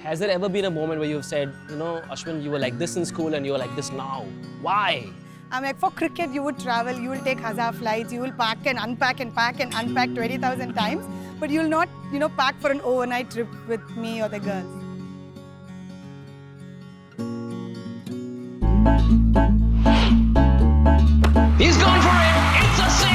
Has there ever been a moment where you've said, Ashwin, you were like this in school and you're like this now? Why? I'm like, for cricket, you would travel, you will take Hazar flights, you will pack and unpack and pack and unpack 20,000 times, but you'll not, pack for an overnight trip with me or the girls. He's gone for it. It's a six.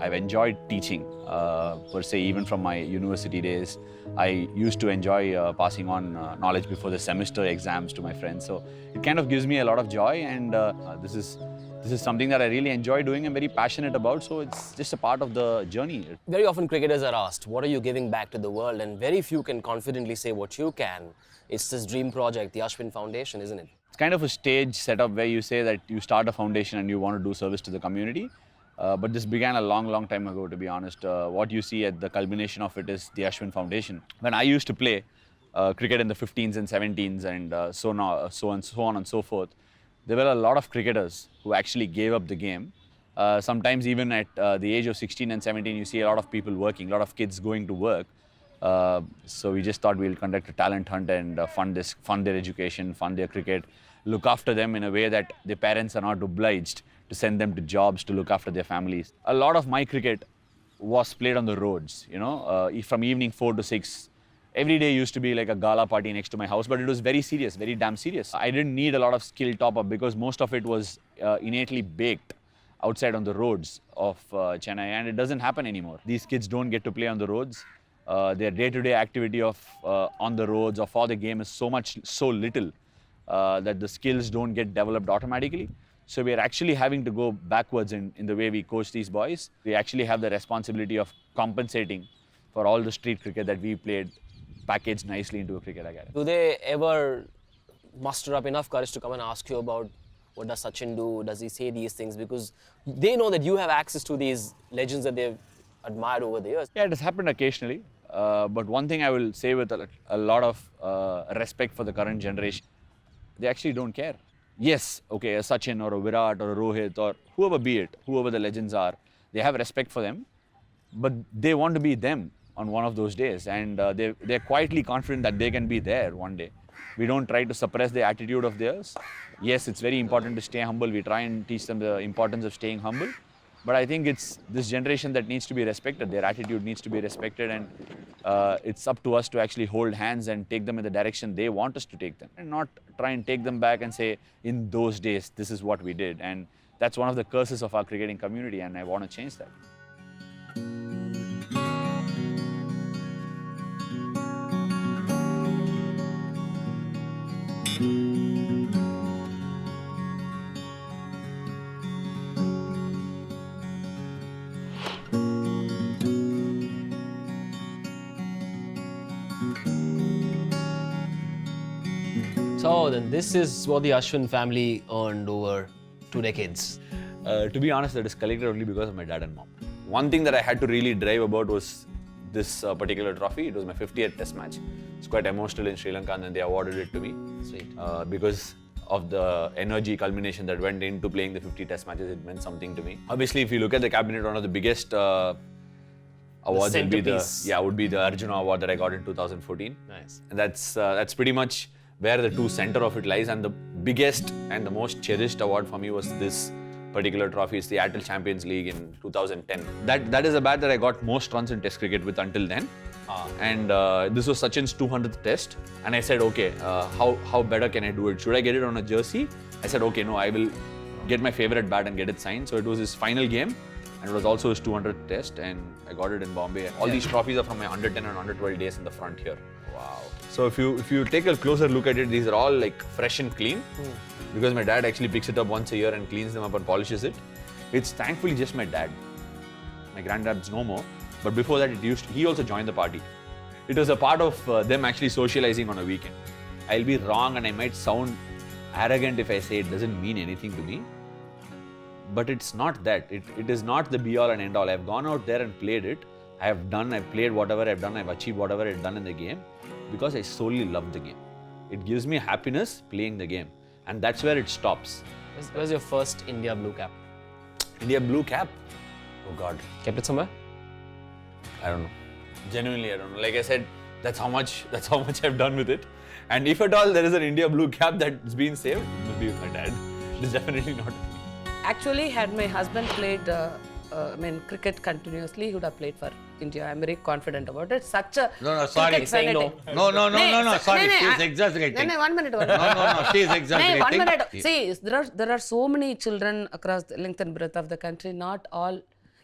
I've enjoyed teaching, per se, even from my university days. I used to enjoy passing on knowledge before the semester exams to my friends. So it kind of gives me a lot of joy, and this is something that I really enjoy doing and very passionate about. So it's just a part of the journey. Very often cricketers are asked, what are you giving back to the world? And very few can confidently say what you can. It's this dream project, the Ashwin Foundation, isn't it? It's kind of a stage setup where you say that you start a foundation and you want to do service to the community. But this began a long time ago, to be honest. What you see at the culmination of it is the Ashwin Foundation. When I used to play cricket in the 15s and 17s and so on and so forth, there were a lot of cricketers who actually gave up the game. Sometimes even at the age of 16 and 17, you see a lot of people working, a lot of kids going to work. So we just thought we'll conduct a talent hunt and fund their education, fund their cricket, look after them in a way that their parents are not obliged to send them to jobs to look after their families. A lot of my cricket was played on the roads, from evening 4 to 6. Every day used to be like a gala party next to my house, but it was very serious, very damn serious. I didn't need a lot of skill top up because most of it was innately baked outside on the roads of Chennai, and it doesn't happen anymore. These kids don't get to play on the roads. Their day-to-day activity of on the roads or for the game is so little that the skills don't get developed automatically. So we are actually having to go backwards in the way we coach these boys. We actually have the responsibility of compensating for all the street cricket that we played, packaged nicely into a cricket academy. Do they ever muster up enough courage to come and ask you about what does Sachin do? Does he say these things? Because they know that you have access to these legends that they've admired over the years. Yeah, it has happened occasionally. But one thing I will say with a lot of respect for the current generation, they actually don't care. Yes, okay, a Sachin or a Virat or a Rohit or whoever be it, whoever the legends are, they have respect for them, but they want to be them on one of those days, and they're quietly confident that they can be there one day. We don't try to suppress the attitude of theirs. Yes, it's very important to stay humble. We try and teach them the importance of staying humble. But I think it's this generation that needs to be respected. Their attitude needs to be respected, and it's up to us to actually hold hands and take them in the direction they want us to take them, and not try and take them back and say, in those days, this is what we did. And that's one of the curses of our cricketing community, and I want to change that. So then this is what the Ashwin family earned over 2 decades. To be honest, that is collected only because of my dad and mom. One thing that I had to really drive about was this particular trophy. It was my 50th test match. It's quite emotional in Sri Lanka, and then they awarded it to me. Sweet. Because of the energy culmination that went into playing the 50 test matches, it meant something to me. Obviously, if you look at the cabinet, one of the biggest awards would be the Arjuna Award that I got in 2014. Nice. And that's pretty much where the true center of it lies, and the biggest and the most cherished award for me was this particular trophy. It's the Airtel Champions League in 2010. That is a bat that I got most runs in test cricket with until then. And this was Sachin's 200th test, and I said, okay, how better can I do it? Should I get it on a jersey? I said, okay, no, I will get my favorite bat and get it signed. So it was his final game, and it was also his 200th test, and I got it in Bombay. All these trophies are from my under 10 and under 12 days in the front here. Wow. So if you take a closer look at it, these are all like fresh and clean, because my dad actually picks it up once a year and cleans them up and polishes it. It's thankfully just my dad. My granddad's no more, but before that he also joined the party. It was a part of them actually socializing on a weekend. I'll be wrong and I might sound arrogant if I say it doesn't mean anything to me. But it's not that. It is not the be all and end all. I've gone out there and played it. I've played whatever I've done, I've achieved whatever I've done in the game because I solely love the game. It gives me happiness playing the game. And that's where it stops. Where's your first India blue cap? India blue cap? Oh God. Kept it somewhere? I don't know. Genuinely, I don't know. Like I said, that's how much I've done with it. And if at all there is an India blue cap that's been saved, it must be with my dad. It's definitely not with me. Actually, had my husband played cricket continuously, he would have played for India. I'm very confident about it. Such a No, sorry. cricket fanatic. No, sorry. She's exaggerating. No, 1 minute. No, she's exaggerating. 1 minute. See, there are so many children across the length and breadth of the country. Not all,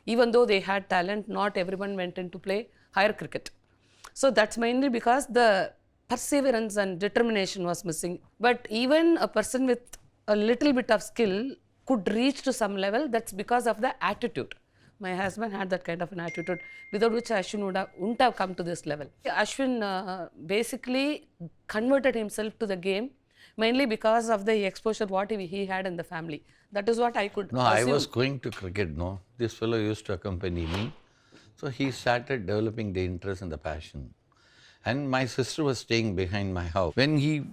even though they had talent, not everyone went in to play higher cricket. So that's mainly because the perseverance and determination was missing. But even a person with a little bit of skill could reach to some level. That's because of the attitude. My husband had that kind of an attitude, without which Ashwin wouldn't have come to this level. Ashwin basically converted himself to the game mainly because of the exposure what he had in the family. That is what I could No, I assume. was going to cricket, no. This fellow used to accompany me. So he started developing the interest and the passion. And my sister was staying behind my house. When he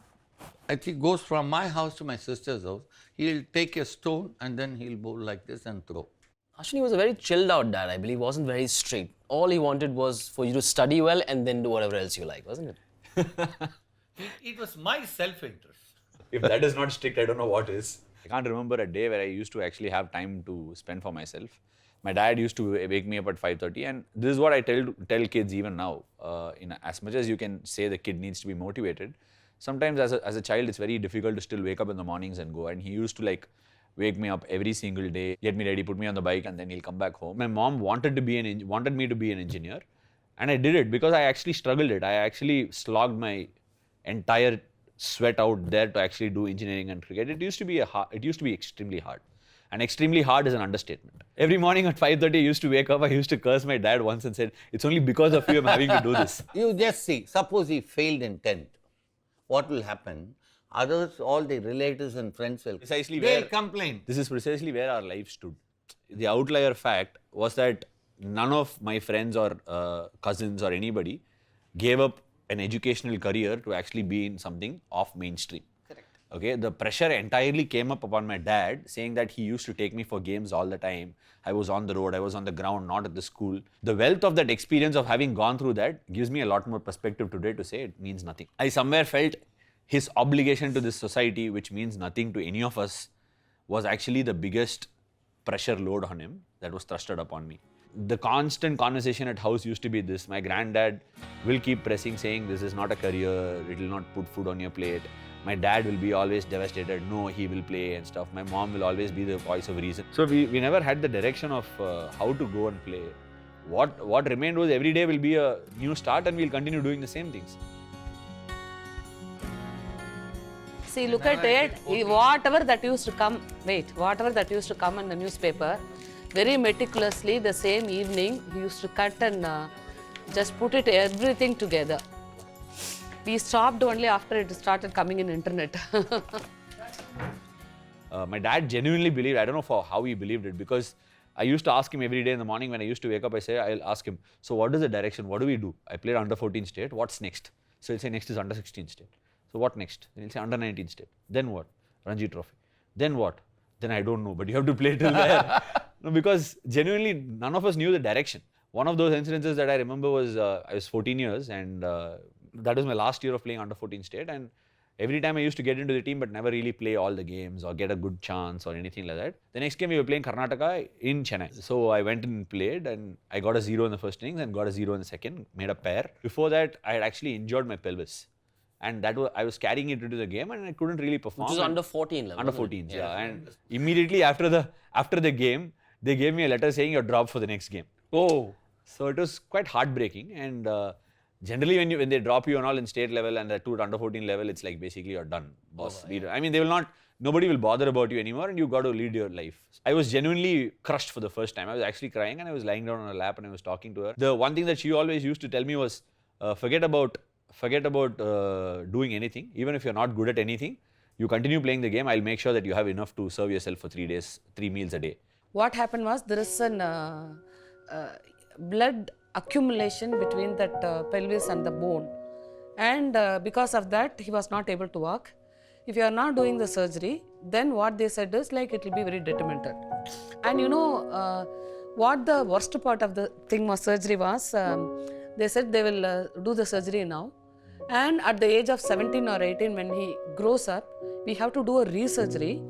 goes from my house to my sister's house, he'll take a stone and then he'll bowl like this and throw. Ashwini was a very chilled out dad, I believe, wasn't very strict. All he wanted was for you to study well and then do whatever else you like, wasn't it? It was my self-interest. If that is not strict, I don't know what is. I can't remember a day where I used to actually have time to spend for myself. My dad used to wake me up at 5:30, and this is what I tell kids even now. As much as you can say the kid needs to be motivated, sometimes as a child it's very difficult to still wake up in the mornings and go. And he used to wake me up every single day, get me ready, put me on the bike, and then he'll come back home. My mom wanted me to be an engineer, and I did it because I actually struggled it. I actually slogged my entire sweat out there to actually do engineering and cricket. It used to be extremely hard. And extremely hard is an understatement. Every morning at 5:30 I used to wake up, I used to curse my dad once and said, it's only because of you I'm having to do this. You just see, suppose he failed in 10th. What will happen? Others, all the relatives and friends will they'll complain. This is precisely where our life stood. The outlier fact was that none of my friends or cousins or anybody gave up an educational career to actually be in something off mainstream. Okay, the pressure entirely came up upon my dad, saying that he used to take me for games all the time. I was on the road, I was on the ground, not at the school. The wealth of that experience of having gone through that gives me a lot more perspective today to say it means nothing. I somewhere felt his obligation to this society, which means nothing to any of us, was actually the biggest pressure load on him that was thrusted upon me. The constant conversation at house used to be this. My granddad will keep pressing, saying this is not a career, it will not put food on your plate. My dad will be always devastated, no, he will play and stuff. My mom will always be the voice of reason. So we never had the direction of how to go and play. What remained was every day will be a new start and we'll continue doing the same things. See, look at it. Whatever that used to come in the newspaper, very meticulously the same evening, we used to cut and just put it everything together. We stopped only after it started coming in internet. My dad genuinely believed, I don't know for how he believed it, because I used to ask him every day in the morning when I used to wake up, I'll ask him, so what is the direction? What do we do? I played under 14 state, what's next? So he'll say next is under 16 state. So what next? Then he'll say under 19 state. Then what? Ranji Trophy. Then what? Then I don't know, but you have to play till there. No, because genuinely none of us knew the direction. One of those incidences that I remember was I was 14 years and that was my last year of playing under 14 state, and every time I used to get into the team but never really play all the games or get a good chance or anything like that. The next game we were playing Karnataka in Chennai. So I went and played and I got a 0 in the first innings and got a 0 in the second, made a pair. Before that I had actually injured my pelvis. And I was carrying it into the game and I couldn't really perform. Which was under 14 level. Under 14s, yeah. And immediately after the game, they gave me a letter saying you're dropped for the next game. Oh. So it was quite heartbreaking. And generally when they drop you and all in state level and to under 14 level, it's like basically you're done, boss. Oh, yeah. I mean, nobody will bother about you anymore and you got to lead your life. I was genuinely crushed for the first time. I was actually crying and I was lying down on her lap and I was talking to her. The one thing that she always used to tell me was, forget about doing anything. Even if you're not good at anything, you continue playing the game. I'll make sure that you have enough to serve yourself for 3 days, 3 meals a day. What happened was there is an blood accumulation between that pelvis and the bone, and because of that he was not able to walk. If you are not doing the surgery, then what they said is like it will be very detrimental. And you know what the worst part of the thing was surgery was, they said they will do the surgery now, and at the age of 17 or 18 when he grows up, we have to do a resurgery,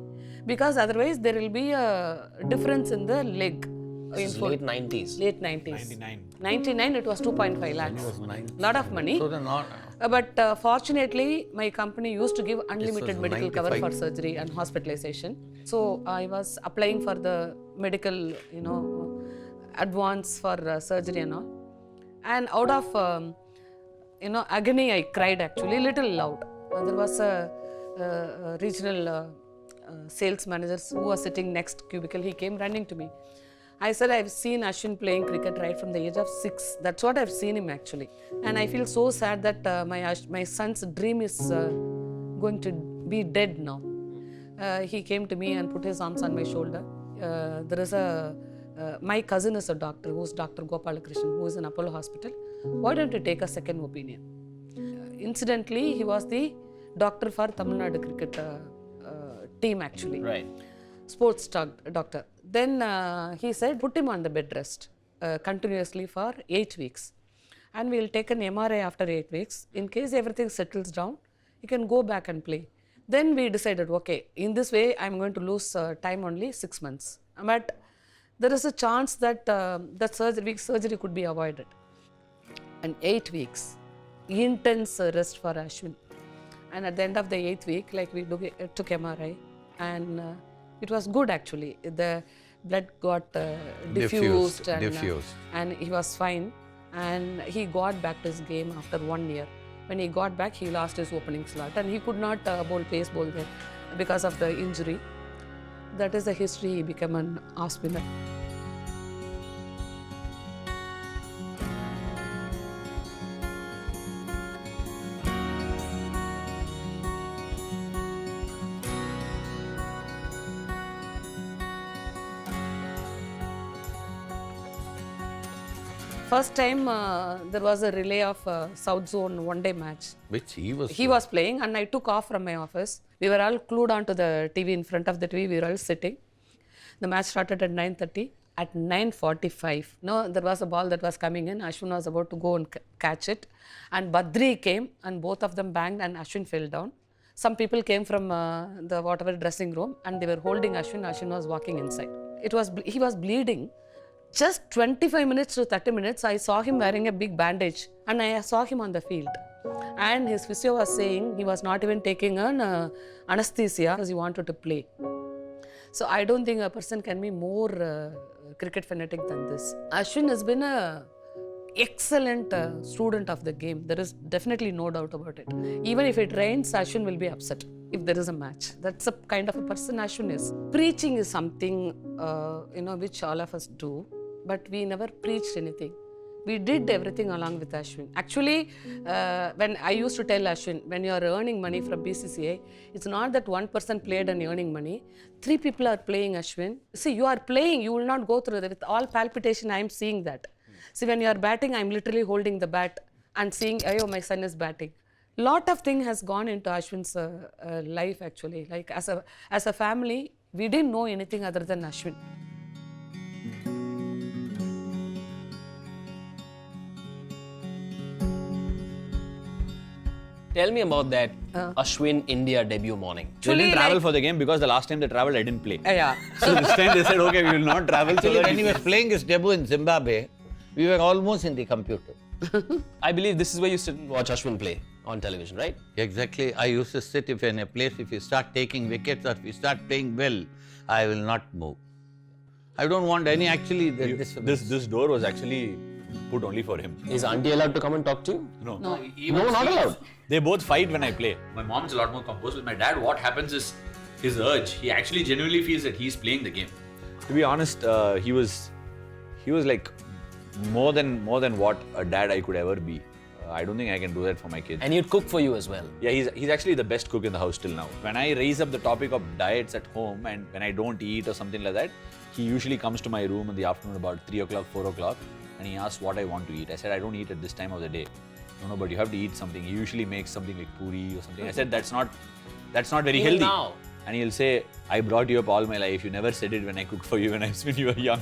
because otherwise there will be a difference in the leg. This is late 90s. Late 90s. 99 it was 2.5 lakhs. Lot of money. So they're not. But fortunately, my company used to give unlimited was medical cover 95. for surgery and hospitalization. So I was applying for the medical, advance for surgery and all. And out of, agony, I cried actually, little loud. There was a regional sales manager who was sitting next cubicle. He came running to me. I said, I've seen Ashwin playing cricket right from the age of 6. That's what I've seen him actually. And I feel so sad that my son's dream is going to be dead now. He came to me and put his arms on my shoulder. There is my cousin is a doctor, who's Dr. Gopalakrishnan, who is in Apollo Hospital. Why don't you take a second opinion? Incidentally, he was the doctor for Tamil Nadu cricket team actually. Right. Sports doctor. Then he said, put him on the bed rest continuously for 8 weeks. And we'll take an MRI after 8 weeks. In case everything settles down, you can go back and play. Then we decided, okay, in this way, I'm going to lose time only 6 months. But there is a chance that that surgery could be avoided. And 8 weeks, intense rest for Ashwin. And at the end of the 8th week, like we took MRI, and it was good actually. The blood got diffused. And he was fine. And he got back to his game after 1 year. When he got back, he lost his opening slot and he could not bowl pace bowl there because of the injury. That is the history. He became an off spinner. First time there was a relay of South Zone one-day match. Which he was. He was playing and I took off from my office. We were all glued onto the TV in front of the TV. We were all sitting. The match started at 9:30. At 9:45, there was a ball that was coming in. Ashwin was about to go and catch it. And Badri came and both of them banged and Ashwin fell down. Some people came from the whatever dressing room and they were holding Ashwin. Ashwin was walking inside. He was bleeding. Just 25 minutes to 30 minutes, I saw him wearing a big bandage and I saw him on the field. And his physio was saying he was not even taking an anesthesia because he wanted to play. So I don't think a person can be more cricket fanatic than this. Ashwin has been an excellent student of the game. There is definitely no doubt about it. Even if it rains, Ashwin will be upset if there is a match. That's the kind of a person Ashwin is. Preaching is something which all of us do, but we never preached anything. We did everything along with Ashwin. Actually, when I used to tell Ashwin, when you are earning money from BCCI, it's not that one person played and earning money. 3 people are playing, Ashwin. See, you are playing, you will not go through that. With all palpitation, I am seeing that. See, when you are batting, I am literally holding the bat and seeing, oh, my son is batting. Lot of thing has gone into Ashwin's life actually. Like as a family, we didn't know anything other than Ashwin. Tell me about that Ashwin India debut morning. They didn't travel for the game because the last time they traveled, I didn't play. Yeah. So this time they said, okay, we will not travel. So Actually, when he was playing his debut in Zimbabwe, we were almost in the computer. I believe this is where you sit and watch Ashwin play on television, right? Exactly. I used to sit if in a place, if you start taking wickets or if you start playing well, I will not move. I don't want any actually. This door was actually put only for him. Is auntie allowed to come and talk to you? No, No, not allowed. They both fight when I play. My mom's a lot more composed. With my dad, what happens is his urge. He actually genuinely feels that he's playing the game. To be honest, he was like more than what a dad I could ever be. I don't think I can do that for my kids. And he'd cook for you as well. Yeah, he's actually the best cook in the house till now. When I raise up the topic of diets at home and when I don't eat or something like that, he usually comes to my room in the afternoon about 3 o'clock, 4 o'clock and he asks what I want to eat. I said, I don't eat at this time of the day. No, but you have to eat something. He usually makes something like puri or something. I said, that's not very Even healthy. now. And he'll say, I brought you up all my life. You never said it when I cooked for you when you were young.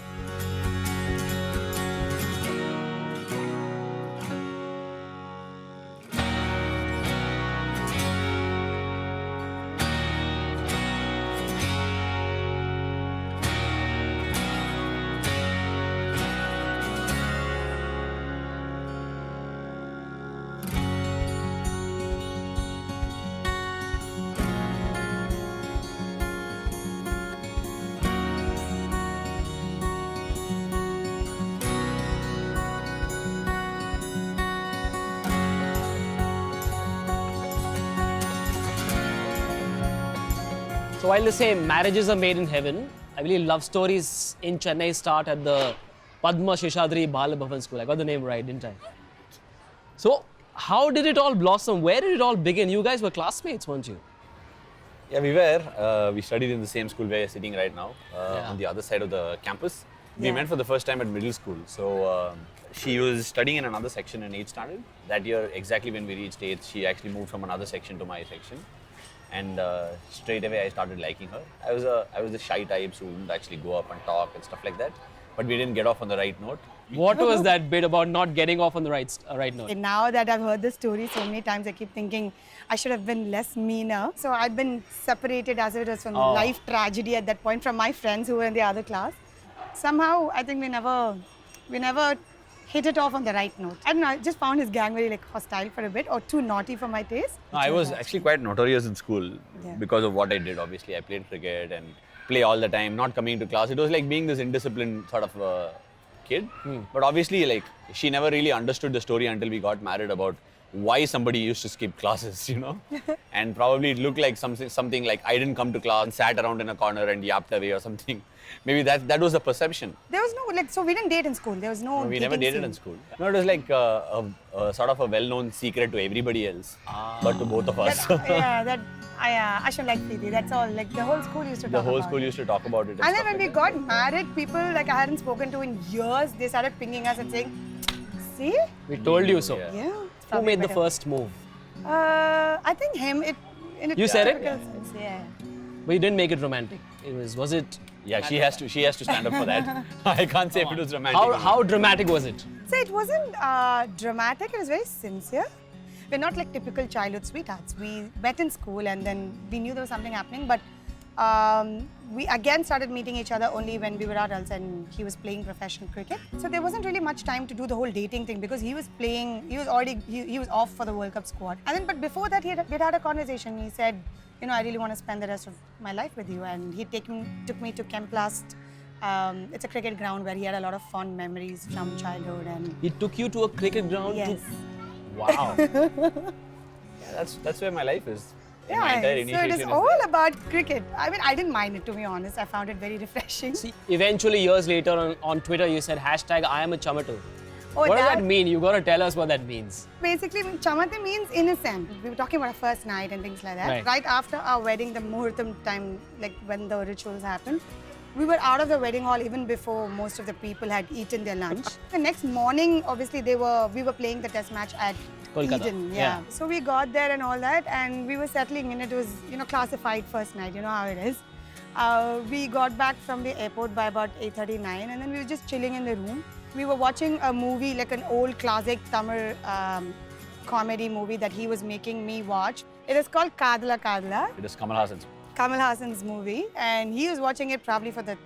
So while they say marriages are made in heaven, I believe love stories in Chennai start at the Padma Sheshadri Bala Bhavan School. I got the name right, didn't I? So how did it all blossom? Where did it all begin? You guys were classmates, weren't you? Yeah, we were. We studied in the same school where you're sitting right now, on the other side of the campus. We Yeah. met for the first time at middle school. So she was studying in another section in 8th standard. That year, exactly when we reached 8th, she actually moved from another section to my section. And straight away, I started liking her. I was a shy type, so wouldn't actually go up and talk and stuff like that. But we didn't get off on the right note. What was that bit about not getting off on the right note? And now that I've heard this story so many times, I keep thinking I should have been less meaner. So I'd been separated as it was from life tragedy at that point from my friends who were in the other class. Somehow, I think we never hit it off on the right note. I don't know, I just found his gang very hostile for a bit or too naughty for my taste. No, I was actually quite notorious in school Yeah. because of what I did. Obviously, I played cricket and play all the time, not coming to class. It was like being this indisciplined sort of kid. But obviously, she never really understood the story until we got married about why somebody used to skip classes, And probably it looked like something like I didn't come to class and sat around in a corner and yapped away or something. Maybe that was the perception. There was no, so we didn't date in school. There was no We never dating dated in scene. school. No, it was like a sort of a well-known secret to everybody else, but to both of us. I should like Preeti. That's all. Like the whole school used to The talk whole about school it. used to talk about it. And then stuff when we like that. got married, people like I hadn't spoken to in years, they started pinging us and saying, "See, We told you so. Yeah. yeah." it's Who probably made the better." first move? I think him. You said it? typical sense, yeah. But you didn't make it romantic. Was it? Yeah, she has to stand up for that. I can't say if it was romantic. How dramatic was it? So it wasn't dramatic. It was very sincere. We're not like typical childhood sweethearts. We met in school and then we knew there was something happening. But we again started meeting each other only when we were adults and he was playing professional cricket. So there wasn't really much time to do the whole dating thing because he was playing, he was off for the World Cup squad. And then, but before that, we'd had a conversation. He said, I really want to spend the rest of my life with you. And he took me to Kemplast. It's a cricket ground where he had a lot of fond memories from childhood. And He took you to a cricket ground? yes. Wow. Yeah, that's where my life is. In my entire So it initiation is is all there. about cricket. I mean, I didn't mind it, to be honest. I found it very refreshing. See, eventually years later on Twitter you said I am a chamatu. Oh, What does that mean? You gotta tell us what that means. Basically, chamate means innocent. We were talking about our first night and things like that. Right. After our wedding, the muhurtam time, like when the rituals happened, we were out of the wedding hall even before most of the people had eaten their lunch. The next morning, obviously, we were playing the test match at Kolkata. Eden. Yeah. So we got there and all that, and we were settling in. It was, classified first night. You know how it is. We got back from the airport by about 8:39, and then we were just chilling in the room. We were watching a movie, like an old classic Tamil comedy movie that he was making me watch. It is called Kadala Kadala, It is Kamal Hassan's. Kamal Hassan's movie, and he was watching it probably for the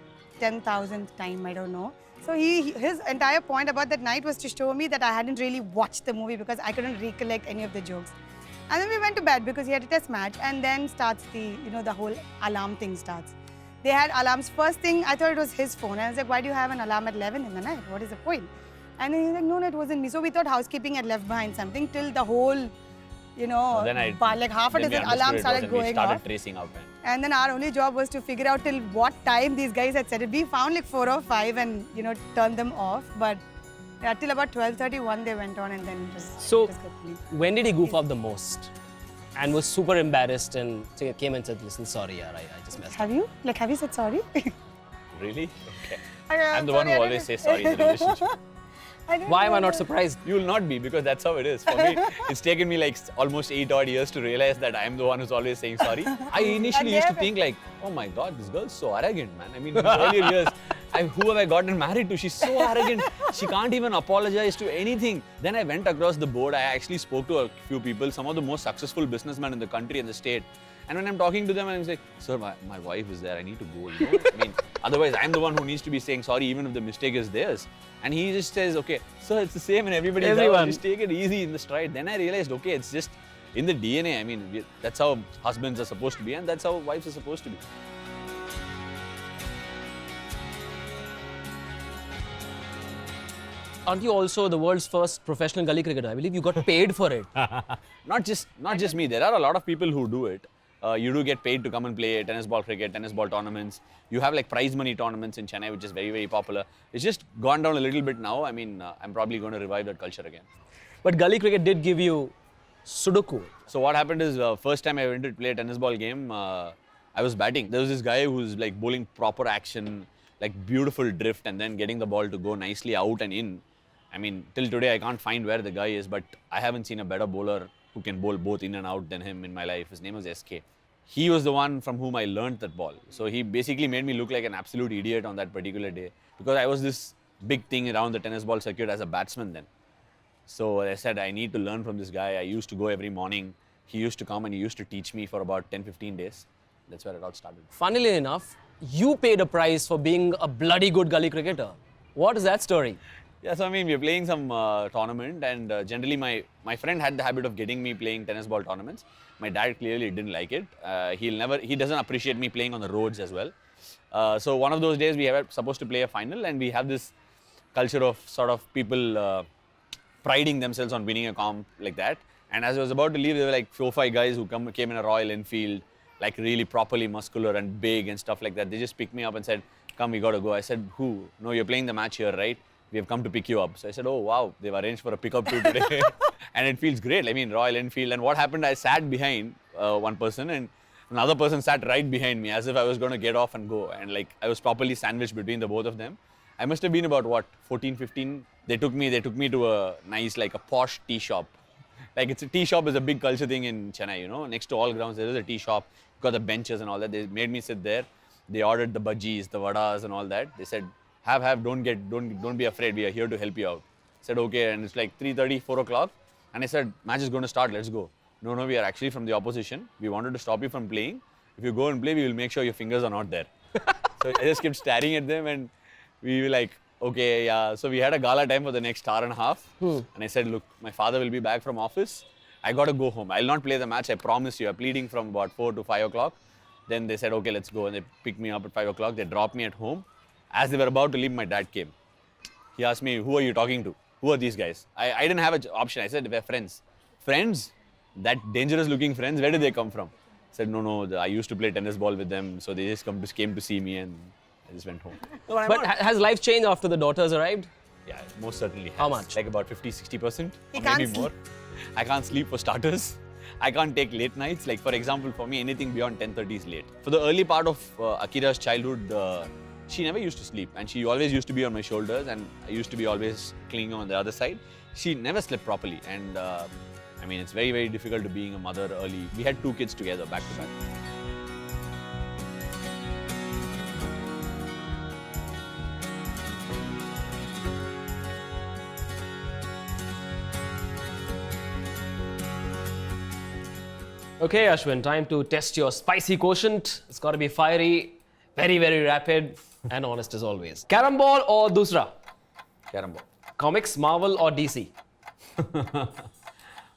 10,000th time, I don't know. So his entire point about that night was to show me that I hadn't really watched the movie because I couldn't recollect any of the jokes. And then we went to bed because he had a test match, and then starts the whole alarm thing starts. They had alarms. First thing, I thought it was his phone. And I was like, why do you have an alarm at 11 in the night? What is the point? And then he's like, no, it wasn't me. So we thought housekeeping had left behind something till the whole, like half a dozen alarms started going We started off. tracing out. And then our only job was to figure out till what time these guys had set it. We found like 4 or 5 and, turned them off. But Yeah, till about 12:31 they went on and then So, just got leave. when did he goof up the most? And was super embarrassed and came and said, listen, sorry, yaar, I just messed up. Have you said sorry? Really? Okay. I'm I'm the one who sorry, I always didn't- says sorry in the relationship. I didn't Why am I know not that. surprised? You will not be, because that's how it is. For me, it's taken me like almost 8 odd years to realize that I'm the one who's always saying sorry. I initially used to think like, oh my God, this girl's so arrogant, man. I mean, in earlier years, who have I gotten married to? She's so arrogant. She can't even apologize to anything. Then I went across the board. I actually spoke to a few people, some of the most successful businessmen in the country and the state. And when I'm talking to them, I'm like, sir, my wife is there. I need to go. You know? I mean, otherwise, I'm the one who needs to be saying sorry, even if the mistake is theirs. And he just says, okay, sir, it's the same in everybody's Everyone. house. Just take it easy in the stride. Then I realized, okay, it's just in the DNA. I mean, that's how husbands are supposed to be, and that's how wives are supposed to be. Aren't you also the world's first professional gully cricketer? I believe you got paid for it. Not just me. There are a lot of people who do it. You do get paid to come and play tennis ball cricket, tennis ball tournaments. You have like prize money tournaments in Chennai, which is very, very popular. It's just gone down a little bit now. I mean, I'm probably going to revive that culture again. But gully cricket did give you Sudoku. So what happened is, first time I went to play a tennis ball game, I was batting. There was this guy who was like bowling proper action, like beautiful drift, and then getting the ball to go nicely out and in. I mean, till today I can't find where the guy is, but I haven't seen a better bowler who can bowl both in and out than him in my life. His name was SK. He was the one from whom I learned that ball. So he basically made me look like an absolute idiot on that particular day, because I was this big thing around the tennis ball circuit as a batsman then. So I said, I need to learn from this guy. I used to go every morning. He used to come and he used to teach me for about 10-15 days. That's where it all started. Funnily enough, you paid a prize for being a bloody good gully cricketer. What is that story? Yeah, so I mean, we were playing some tournament, and generally my friend had the habit of getting me playing tennis ball tournaments. My dad clearly didn't like it. He doesn't appreciate me playing on the roads as well. So one of those days we were supposed to play a final, and we have this culture of sort of people priding themselves on winning a comp like that. And as I was about to leave, there were like 4-5 guys who came in a Royal Enfield, like really properly muscular and big and stuff like that. They just picked me up and said, come, we got to go. I said, who? No, you're playing the match here, right? We have come to pick you up. So I said, oh, wow, they've arranged for a pickup too today. And it feels great. I mean, Royal Enfield. And what happened, I sat behind one person, and another person sat right behind me as if I was going to get off and go. And like, I was properly sandwiched between the both of them. I must have been about, what, 14, 15? They took me to a nice, like a posh tea shop. Like, it's a tea shop is a big culture thing in Chennai, you know. Next to all grounds, there is a tea shop. Got the benches and all that. They made me sit there. They ordered the bhajis, the vadas and all that. They said, have, don't be afraid. We are here to help you out. I said, okay. And it's like 3:30, 4 o'clock. And I said, match is going to start. Let's go. No, we are actually from the opposition. We wanted to stop you from playing. If you go and play, we will make sure your fingers are not there. So I just kept staring at them, and we were like, okay, yeah. So we had a gala time for the next hour and a half. And I said, look, my father will be back from office. I got to go home. I'll not play the match. I promise you. I'm pleading from about 4 to 5 o'clock. Then they said, okay, let's go. And they picked me up at 5 o'clock. They dropped me at home. As they were about to leave, my dad came. He asked me, who are you talking to? Who are these guys? I didn't have an option. I said, we're friends. Friends? That dangerous looking friends? Where did they come from? I said, no, I used to play tennis ball with them. So they just came to see me, and I just went home. No, but But has life changed after the daughters arrived? yeah, most certainly has. How much? Like about 50-60%. He Or can't maybe more. I can't sleep for starters. I can't take late nights. Like, for example, for me, anything beyond 10:30 is late. For the early part of Akira's childhood, she never used to sleep, and she always used to be on my shoulders, and I used to be always clinging on the other side. She never slept properly, and I mean, it's very, very difficult to being a mother early. We had 2 kids together, back to back. Okay, Ashwin, time to test your spicy quotient. It's got to be fiery, very, very rapid, and honest as always. Carrom ball or Dusra? Carrom ball. Comics, Marvel or DC?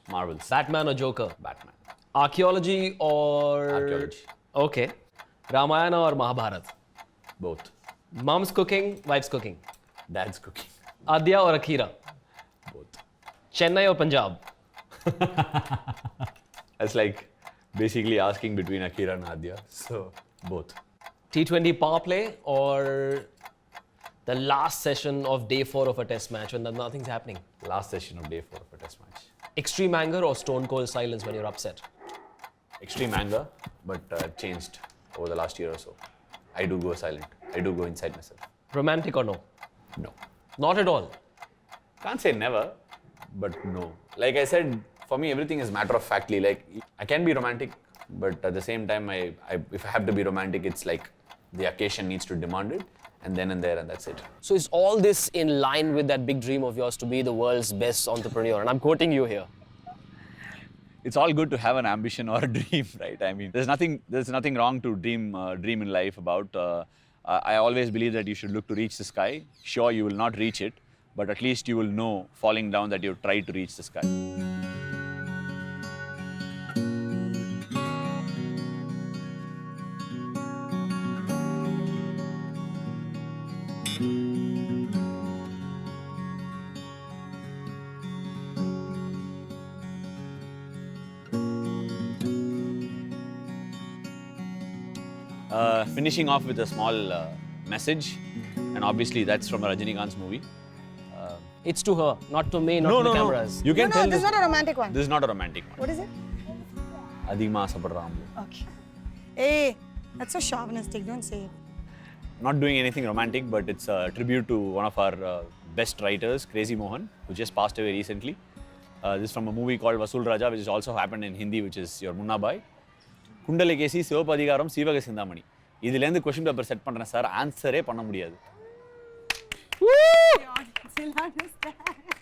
Marvels. Batman or Joker? Batman. Archaeology or... Archaeology. Okay. Ramayana or Mahabharata? Both. Mom's cooking, wife's cooking. Dad's cooking. Adya or Akira? Both. Chennai or Punjab? That's like basically asking between Akira and Adya. So, both. T20 power play or The last session of day 4 of a test match when nothing's happening. Last session of day 4 of a test match. Extreme anger or stone cold silence when you're upset? Extreme anger, but changed over the last year or so. I do go silent. I do go inside myself. Romantic or no? No. Not at all. Can't say never, but no. Like I said, for me, everything is matter of factly. Like, I can be romantic, but at the same time, if I have to be romantic, it's like the occasion needs to demand it, and then and there, and that's it. So is all this in line with that big dream of yours to be the world's best entrepreneur? And I'm quoting you here. It's all good to have an ambition or a dream, right? I mean, there's nothing wrong to dream in life about. I always believe that you should look to reach the sky. Sure, you will not reach it, but at least you will know falling down that you've tried to reach the sky. Finishing off with a small message, and obviously that's from a Rajinikanth's movie. It's to her, not to me, not to the cameras. You can No, tell this is not a romantic one. This is not a romantic one. What is it? Adhima Sabarram. Okay. Hey, that's so chauvinistic. Don't say it. Not doing anything romantic, but it's a tribute to one of our best writers, Crazy Mohan, who just passed away recently. This is from a movie called Vasool Raja, which has also happened in Hindi, which is your Munna Bhai. குண்டலிகேசி சிவபதிகாரம் Seevaka Chintamani இதுலேருந்து question paper set பண்ணுறேன் sir ஆன்சரே பண்ண முடியாது Still understand.